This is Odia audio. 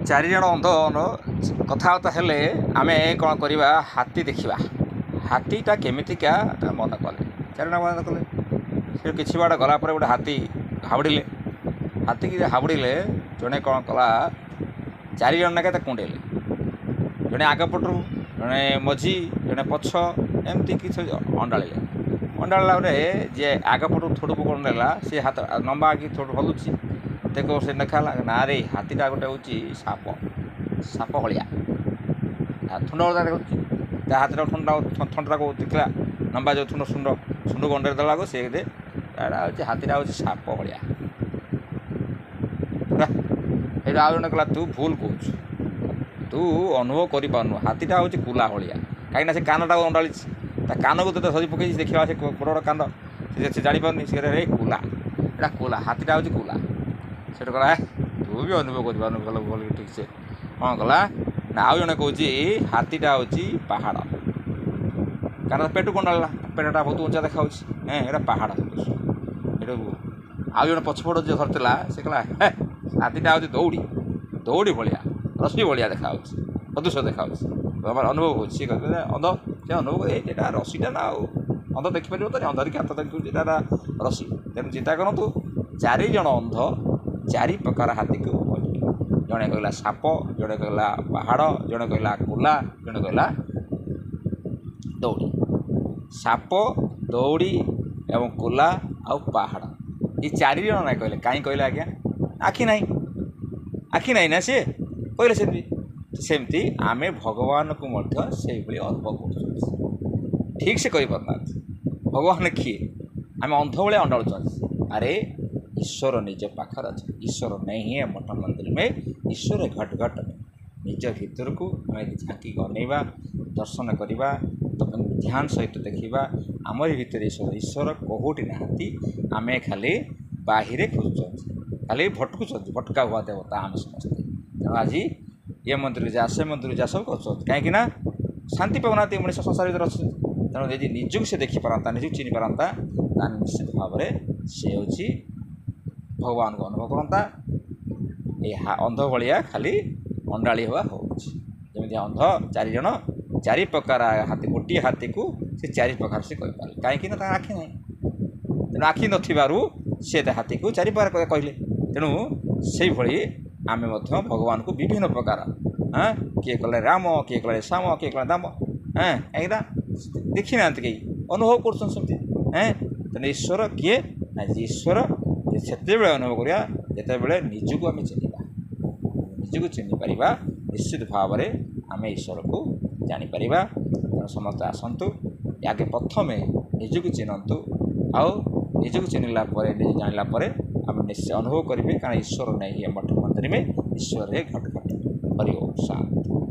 ଚାରିଜଣ ଅନ୍ଧ କଥାବାର୍ତ୍ତା ହେଲେ ଆମେ କ'ଣ କରିବା, ହାତୀ ଦେଖିବା। ହାତୀଟା କେମିତିକା ମନେ କଲେ, ଚାରିଜଣ ମନେ କଲେ। ସେ କିଛି ବାଟ ଗଲା ପରେ ଗୋଟେ ହାତୀ ହାବୁଡ଼ିଲେ। ହାତୀକି ହାବୁଡ଼ିଲେ ଜଣେ କ'ଣ କଲା, ଚାରିଜଣ ନାକେ ତାକୁ କୁଣ୍ଡେଇଲେ। ଜଣେ ଆଗ ପଟରୁ, ଜଣେ ମଝି, ଜଣେ ପଛ, ଏମିତି କିଛି ଅଣ୍ଡାଳିଲେ। ଅଣ୍ଡାଳିଲା ପରେ ଯିଏ ଆଗ ପଟରୁ ଥୋଡ଼କୁ ନେଲା, ସେ ହାତ ଲମ୍ବା ଆଗି ଥୋଡ଼ ହଲୁଛି। ଦେଖ ସେ ଦେଖାଲା, ନାରେ ହାତୀଟା ଗୋଟେ ହେଉଛି ସାପ ଭଳିଆ। ଥୁଣ୍ଡ ଦେଖୁଛି, ତା ହାତଟା ଥଣ୍ଡାକୁ ଦେଖିଲା, ଲମ୍ବା ଯେଉଁ ଶୁଣ୍ଡ ଗଣ୍ଡରେ ଦେଲାକୁ ସେ ଏଇଟା ହେଉଛି ହାତୀଟା ହେଉଛି ସାପ ଭଳିଆ। ଏଇଟା ଆଉ ଜଣେ କହିଲା, ତୁ ଭୁଲ କହୁଛୁ, ତୁ ଅନୁଭବ କରିପାରୁନୁ, ହାତୀଟା ହେଉଛି କୁଲା ଭଳିଆ। କାହିଁକିନା ସେ କାନଟାକୁ ଅଣ୍ଡାଳିଛି, ତା କାନକୁ ତୋତେ ଧରି ପକେଇଛି, ଦେଖିବା ସେ ବଡ଼ କାନ, ସେ ଜାଣିପାରୁନି। ସେ ରେ କୁଲା, ଏଇଟା କୁଲା, ହାତୀଟା ହେଉଛି କୁଲା। ସେଠୁ କହିଲା, ତୁ ବି ଅନୁଭବ କରିପାରୁନୁ ଭଲ ଠିକ୍ ସେ। କ'ଣ କଲା ନା, ଆଉ ଜଣେ କହୁଛି ହାତୀଟା ହେଉଛି ପାହାଡ଼। କାରଣ ପେଟକୁ ଅଣ୍ଡାଳିଲା, ପେଟଟା ବହୁତ ଉଞ୍ଚା ଦେଖାଯାଉଛି, ଏଇଟା ପାହାଡ଼। ସେଠୁ ଆଉ ଜଣେ ପଛପଟ ଯିଏ ଧରିଥିଲା, ସେ କହିଲା, ହାତୀଟା ହେଉଛି ଦୌଡ଼ି ଭଳିଆ, ରଶ୍ମି ଭଳିଆ ଦେଖାଯାଉଛି, ସଦୃଶ ଦେଖାଯାଉଛି, ଅନୁଭବ ହେଉଛି। ସିଏ କହିଲେ ଅନ୍ଧ, ସେ ଅନୁଭବ କରି ଏଇଟା ରସିଟା ନା, ଆଉ ଅନ୍ଧ ଦେଖିପାରିବ ତ, ଅନ୍ଧ ଧରିକି ହାତ ଦେଖୁଛି, ଏଇଟା ରସି। ତେଣୁ ଚିନ୍ତା କରନ୍ତୁ, ଚାରିଜଣ ଅନ୍ଧ ଚାରି ପ୍ରକାର ହାତୀକୁ କହିଲେ। ଜଣେ କହିଲା ସାପ, ଜଣେ କହିଲା ପାହାଡ଼, ଜଣେ କହିଲା କୁଲା, ଜଣେ କହିଲା ଦୌଡ଼ି। ସାପ, ଦୌଡ଼ି ଏବଂ କୁଲା ଆଉ ପାହାଡ଼, ଏ ଚାରିଜଣ ନାଇଁ କହିଲେ। କାହିଁ କହିଲେ ଆଜ୍ଞା? ଆଖି ନାହିଁ ନା ସିଏ କହିଲେ। ସେମିତି ଆମେ ଭଗବାନଙ୍କୁ ମଧ୍ୟ ସେଇଭଳି ଅନୁଭବ କରୁଛନ୍ତି। ଠିକ୍ ସେ କହିପାରୁନାହାନ୍ତି ଭଗବାନ କିଏ, ଆମେ ଅନ୍ଧ ଭଳିଆ ଅଣ୍ଡାଳୁଛନ୍ତି। ଆରେ ଈଶ୍ୱର ନିଜ ପାଖରେ ଅଛି। ଈଶ୍ୱର ନେଇ ହିଁ ମଠ ମନ୍ଦିର ମେ ଈଶ୍ୱର ଘଟ ଘଟ। ନିଜ ଭିତରକୁ ଆମେ ଝାଙ୍କିକି ଅନେଇବା, ଦର୍ଶନ କରିବା, ଧ୍ୟାନ ସହିତ ଦେଖିବା, ଆମରି ଭିତରେ ଈଶ୍ୱର କୋଉଠି ନାହାନ୍ତି। ଆମେ ଖାଲି ବାହିରେ ଖୋଜୁଛନ୍ତି, ଖାଲି ଭଟକୁଛନ୍ତି, ଭଟକା ହୁଆ ଦେବତା ଆମେ ସମସ୍ତେ। ତେଣୁ ଆଜି ଏ ମନ୍ଦିରକୁ ଯା, ସେ ମନ୍ଦିରକୁ ଯା, ସବୁ କରୁଛନ୍ତି। କାହିଁକି ନା ଶାନ୍ତି ପାଉନାହାନ୍ତି, ମଣିଷ ସଂସାର ଭିତରେ ଅଛନ୍ତି। ତେଣୁ ଯଦି ନିଜକୁ ସେ ଦେଖିପାରନ୍ତା, ନିଜକୁ ଚିହ୍ନି ପାରନ୍ତା, ତାହେଲେ ନିଶ୍ଚିତ ଭାବରେ ସେ ହେଉଛି ଭଗବାନଙ୍କୁ ଅନୁଭବ କରନ୍ତା। ଏ ଅନ୍ଧ ଭଳିଆ ଖାଲି ଅଣ୍ଡାଳି ହେବା ହେଉଛି। ଯେମିତି ଅନ୍ଧ ଚାରିଜଣ, ଚାରି ପ୍ରକାର ହାତୀ, ଗୋଟିଏ ହାତୀକୁ ସେ ଚାରି ପ୍ରକାର ସେ କହିପାରିଲେ। କାହିଁକି ନା ତାଙ୍କ ଆଖି ନାହିଁ। ତେଣୁ ଆଖି ନଥିବାରୁ ସେ ହାତୀକୁ ଚାରି ପ୍ରକାର କହିଲେ। ତେଣୁ ସେଇଭଳି ଆମେ ମଧ୍ୟ ଭଗବାନଙ୍କୁ ବିଭିନ୍ନ ପ୍ରକାର, କିଏ କଲେ ରାମ, କିଏ କଲେ ଶ୍ୟାମ, କିଏ କଲେ ଦାମ, କାହିଁକିନା ଦେଖିନାହାନ୍ତି, କେହି ଅନୁଭବ କରୁଛନ୍ତି ସେମିତି। ତେଣୁ ଈଶ୍ୱର କିଏ ନା, ଈଶ୍ୱର ସେତେବେଳେ ଅନୁଭବ କରିବା ଯେତେବେଳେ ନିଜକୁ ଆମେ ଚିହ୍ନିବା। ନିଜକୁ ଚିହ୍ନିପାରିବା, ନିଶ୍ଚିତ ଭାବରେ ଆମେ ଈଶ୍ୱରକୁ ଜାଣିପାରିବା। ତେଣୁ ସମସ୍ତେ ଆସନ୍ତୁ, ଆଗେ ପ୍ରଥମେ ନିଜକୁ ଚିହ୍ନନ୍ତୁ, ଆଉ ନିଜକୁ ଚିହ୍ନିଲା ପରେ, ନିଜେ ଜାଣିଲା ପରେ ଆମେ ନିଶ୍ଚୟ ଅନୁଭବ କରିବେ। କାରଣ ଈଶ୍ୱର ନେଇ ମଠ ମନ୍ଦିର ମେ ଈଶ୍ୱର ଘଟ ଘଟ। ହରି ଓମ୍ ଶାନ୍ତି।